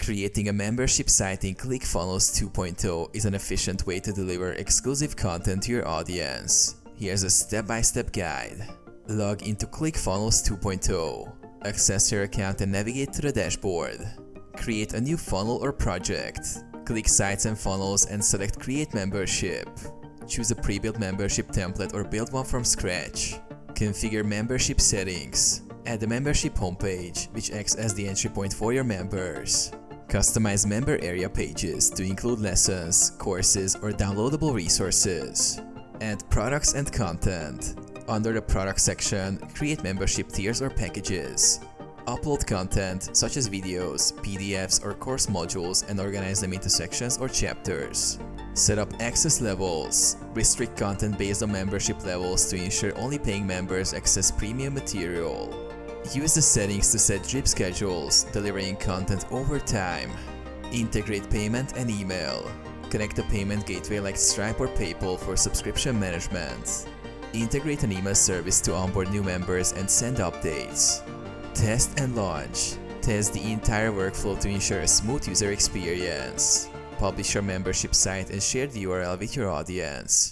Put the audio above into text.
Creating a membership site in ClickFunnels 2.0 is an efficient way to deliver exclusive content to your audience. Here's a step-by-step guide. Log into ClickFunnels 2.0. Access your account and navigate to the dashboard. Create a new funnel or project. Click Sites and Funnels and select Create Membership. Choose a pre-built membership template or build one from scratch. Configure membership settings. Add a membership homepage, which acts as the entry point for your members. Customize member area pages to include lessons, courses, or downloadable resources. Add products and content. Under the product section, create membership tiers or packages. Upload content such as videos, PDFs, or course modules and organize them into sections or chapters. Set up access levels. Restrict content based on membership levels to ensure only paying members access premium material. Use the settings to set drip schedules, delivering content over time. Integrate payment and email. Connect a payment gateway like Stripe or PayPal for subscription management. Integrate an email service to onboard new members and send updates. Test and launch. Test the entire workflow to ensure a smooth user experience. Publish your membership site and share the URL with your audience.